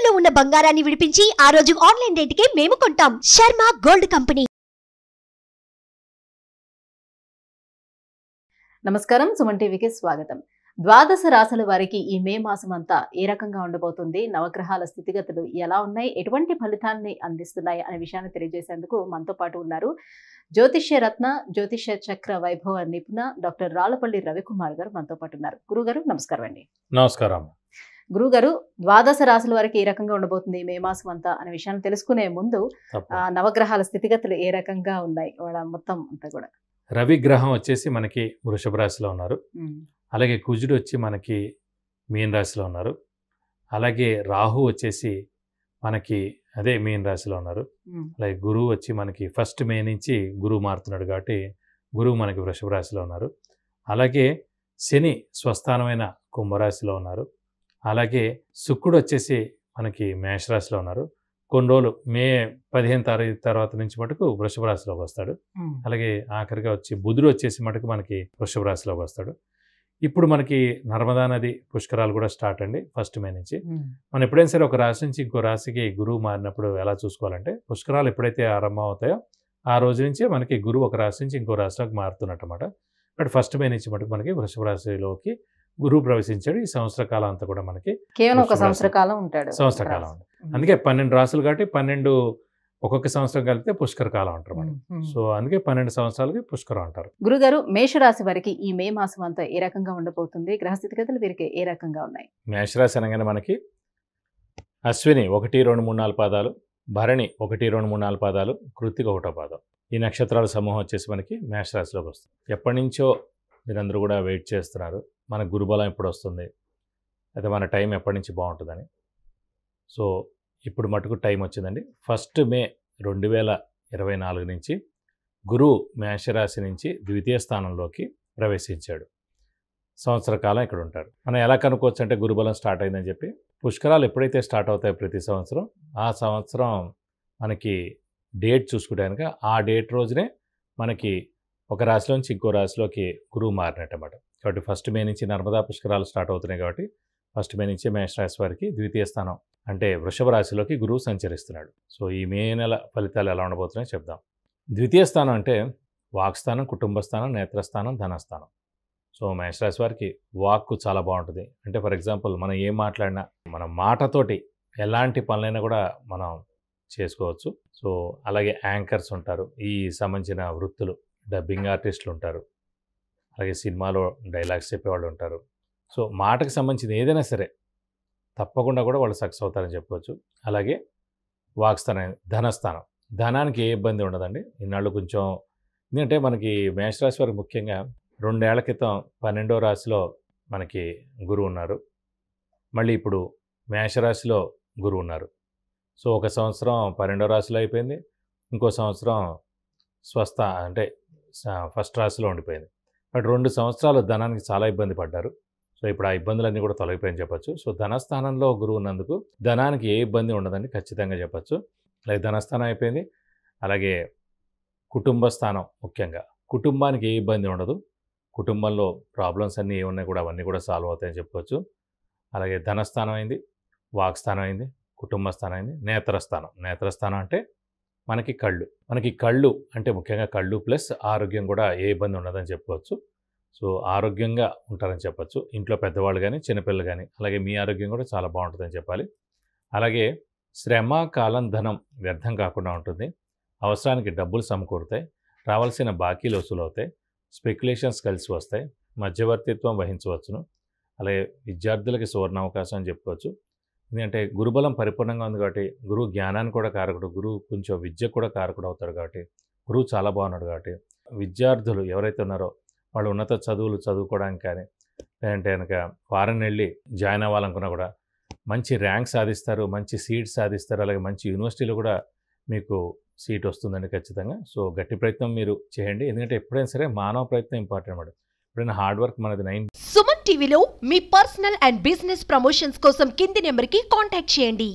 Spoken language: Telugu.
తాకట్టులో ఉన్న బంగారాన్ని విడిపించి ఆ రోజు ఆన్లైన్ రేటుకే మేము కొంటాం. Sharma gold company. నమస్కారం, సుమన్ టీవీకి స్వాగతం. ద్వాదశ రాశుల వారికి ఈ మే మాసం అంతా ఏ రకంగా ఉండబోతుంది, నవగ్రహాల స్థితిగతులు ఎలా ఉన్నాయి, ఎటువంటి ఫలితాన్ని అందిస్తున్నాయి అనే విషయాన్ని తెలియజేసేందుకు మనతో పాటు ఉన్నారు జ్యోతిష్య రత్న, జ్యోతిష్య చక్ర వైభవ నిపుణ డాక్టర్ రాళ్లపల్లి రవికుమార్ గారు మనతో పాటు ఉన్నారు. గురుగారు నమస్కారం అండి. నమస్కారం. గురుగారు, ద్వాదశ రాశుల వారికి ఏ రకంగా ఉండబోతుంది మే మాసం అంతా అనే విషయాన్ని తెలుసుకునే ముందు నవగ్రహాల స్థితిగతులు ఏ రకంగా ఉన్నాయి వాళ్ళ మొత్తం అంతా కూడా. రవి గ్రహం వచ్చేసి మనకి వృషభ రాశిలో ఉన్నారు. అలాగే కుజుడు వచ్చి మనకి మీన రాశిలో ఉన్నారు. అలాగే రాహు వచ్చేసి మనకి అదే మీన రాశిలో ఉన్నారు. అలాగే గురువు వచ్చి మనకి 1 మే నుంచి గురువు మారుతున్నాడు కాబట్టి గురువు మనకి వృషభ రాశిలో ఉన్నారు. అలాగే శని స్వస్థానమైన కుంభరాశిలో ఉన్నారు. అలాగే శుక్రుడు వచ్చేసి మనకి మేషరాశిలో ఉన్నారు. కొన్ని రోజులు మే 15 తారీఖు తర్వాత నుంచి మటుకు వృషభ రాశిలోకి వస్తాడు. అలాగే ఆఖరిగా వచ్చి బుధుడు వచ్చేసి మటుకు మనకి వృషభ రాశిలోకి వస్తాడు. ఇప్పుడు మనకి నర్మదా నది పుష్కరాలు కూడా స్టార్ట్ అండి 1 మే నుంచి. మనం ఎప్పుడైనా సరే ఒక రాశి నుంచి ఇంకో రాశికి గురువు మారినప్పుడు ఎలా చూసుకోవాలంటే, పుష్కరాలు ఎప్పుడైతే ఆరంభం అవుతాయో ఆ రోజు నుంచే మనకి గురువు ఒక రాశి నుంచి ఇంకో రాశిలోకి మారుతున్నట్టు అన్నమాట. బట్ 1 మే నుంచి మటుకు మనకి వృషభ రాశిలోకి గురువు ప్రవేశించాడు. ఈ సంవత్సర కాలం అంతా కూడా మనకి కేవలం ఒక సంవత్సర కాలం ఉంటాడు. సంవత్సర కాలం ఉంది. అందుకే 12 రాసులు కాబట్టి 12 ఒక్కొక్క సంవత్సరం కలిపితే పుష్కర కాలం అంటారు మనం. సో అందుకే 12 సంవత్సరాలకి పుష్కరం అంటారు. గురుగారు, మేషరాశి వారికి ఈ మే మాసం అంతా ఏ రకంగా ఉండబోతుంది, గ్రహస్థితిగతులు వీరికి ఏ రకంగా ఉన్నాయి? మేషరాశి అనగానే మనకి అశ్విని 1, 2, 3, 4 పాదాలు, భరణి 1, 2, 3, 4 పాదాలు, కృత్తిక 1వ పాదం. ఈ నక్షత్రాల సమూహం వచ్చేసి మనకి మేషరాశిలోకి వస్తుంది. ఎప్పటి నుంచో మీరందరూ కూడా వెయిట్ చేస్తున్నారు, మన గురుబలం ఎప్పుడు వస్తుంది, అయితే మన టైం ఎప్పటి నుంచి బాగుంటుందని. సో ఇప్పుడు మటుకు టైం వచ్చిందండి. 1 మే 2024 నుంచి గురువు మేషరాశి నుంచి ద్వితీయ స్థానంలోకి ప్రవేశించాడు. సంవత్సర కాలం ఇక్కడ ఉంటారు. మనం ఎలా కనుక్కోవచ్చు అంటే గురుబలం స్టార్ట్ అయిందని చెప్పి, పుష్కరాలు ఎప్పుడైతే స్టార్ట్ అవుతాయో ప్రతి సంవత్సరం, ఆ సంవత్సరం మనకి డేట్ చూసుకుంటే కనుక ఆ డేట్ రోజునే మనకి ఒక రాశిలోంచి ఇంకో రాశిలోకి గురువు మారినట్టు అన్నమాట. కాబట్టి 1 మే నుంచి నర్మదా పుష్కరాలు స్టార్ట్ అవుతున్నాయి కాబట్టి 1 మే నుంచి మేషరాశి వారికి ద్వితీయ స్థానం అంటే వృషభ రాశిలోకి గురువు సంచరిస్తున్నాడు. సో ఈ మే నెల ఫలితాలు ఎలా ఉండబోతున్నాయో చెప్దాం. ద్వితీయ స్థానం అంటే వాక్స్థానం, కుటుంబ స్థానం, నేత్రస్థానం, ధనస్థానం. సో మేషరాశి వారికి వాక్కు చాలా బాగుంటుంది. అంటే ఫర్ ఎగ్జాంపుల్ మనం ఏం మాట్లాడినా మన మాటతోటి ఎలాంటి పనులైనా కూడా మనం చేసుకోవచ్చు. సో అలాగే యాంకర్స్ ఉంటారు, ఈ సంబంధించిన వృత్తులు, డబ్బింగ్ ఆర్టిస్టులు ఉంటారు, అలాగే సినిమాలో డైలాగ్స్ చెప్పేవాళ్ళు ఉంటారు. సో మాటకు సంబంధించిన ఏదైనా సరే తప్పకుండా కూడా వాళ్ళు సక్సెస్ అవుతారని చెప్పవచ్చు. అలాగే వాక్స్థానం, ధనస్థానం, ధనానికి ఏ ఇబ్బంది ఉండదండి. ఇన్నాళ్ళు కొంచెం ఎందుకంటే మనకి మేషరాశి వారికి ముఖ్యంగా 2 ఏళ్ల క్రితం 12వ రాశిలో మనకి గురువు ఉన్నారు. మళ్ళీ ఇప్పుడు మేషరాశిలో గురువు ఉన్నారు. సో ఒక సంవత్సరం 12వ రాశిలో అయిపోయింది, ఇంకో సంవత్సరం స్వస్థ అంటే 1st రాశిలో ఉండిపోయింది. బట్ 2 సంవత్సరాలు ధనానికి చాలా ఇబ్బంది పడ్డారు. సో ఇప్పుడు ఆ ఇబ్బందులన్నీ కూడా తొలగిపోయని చెప్పచ్చు. సో ధనస్థానంలో గురువు ఉన్నందుకు ధనానికి ఏ ఇబ్బంది ఉండదని ఖచ్చితంగా చెప్పచ్చు. అలాగే ధనస్థానం అయిపోయింది. అలాగే కుటుంబ స్థానం, ముఖ్యంగా కుటుంబానికి ఏ ఇబ్బంది ఉండదు. కుటుంబంలో ప్రాబ్లమ్స్ అన్నీ ఏమున్నాయి కూడా అవన్నీ కూడా సాల్వ్ అవుతాయని చెప్పుకోవచ్చు. అలాగే ధనస్థానం అయింది, వాక్స్థానం అయింది, కుటుంబ స్థానం అయింది, నేత్రస్థానం. నేత్రస్థానం అంటే మనకి కళ్ళు అంటే ముఖ్యంగా కళ్ళు ప్లస్ ఆరోగ్యం కూడా ఏ ఇబ్బంది ఉండదని చెప్పుకోవచ్చు. సో ఆరోగ్యంగా ఉంటారని చెప్పచ్చు. ఇంట్లో పెద్దవాళ్ళు కానీ చిన్నపిల్లలు కానీ. అలాగే మీ ఆరోగ్యం కూడా చాలా బాగుంటుందని చెప్పాలి. అలాగే శ్రమ, కాలం, ధనం వ్యర్థం కాకుండా ఉంటుంది. అవసరానికి డబ్బులు సమకూరుతాయి, రావాల్సిన బాకీలు వసూలు అవుతాయి, స్పెక్యులేషన్స్ కలిసి వస్తాయి, మధ్యవర్తిత్వం వహించవచ్చును. అలాగే విద్యార్థులకి సువర్ణ అవకాశం అని చెప్పుకోవచ్చు. ఎందుకంటే గురుబలం పరిపూర్ణంగా ఉంది కాబట్టి గురువు జ్ఞానాన్ని కూడా కారకుడు, గురువు కొంచెం విద్య కూడా కారకుడు అవుతాడు కాబట్టి గురువు చాలా బాగున్నాడు కాబట్టి విద్యార్థులు ఎవరైతే ఉన్నారో వాళ్ళు ఉన్నత చదువులు చదువుకోవడానికి కానీ, లేదంటే కనుక ఫారెన్ వెళ్ళి జాయిన్ అవ్వాలనుకున్నా కూడా మంచి ర్యాంక్ సాధిస్తారు, మంచి సీట్ సాధిస్తారు. అలాగే మంచి యూనివర్సిటీలో కూడా మీకు సీట్ వస్తుందండి ఖచ్చితంగా. సో గట్టి ప్రయత్నం మీరు చేయండి. ఎందుకంటే ఎప్పుడైనా సరే మానవ ప్రయత్నం ఇంపార్టెంట్ అన్నమాట. ఎప్పుడైనా హార్డ్ వర్క్ మనది 9. సుమన్ టీవీలో మీ పర్సనల్ అండ్ బిజినెస్ ప్రమోషన్స్ కోసం కింది నెంబర్కి కాంటాక్ట్ చేయండి.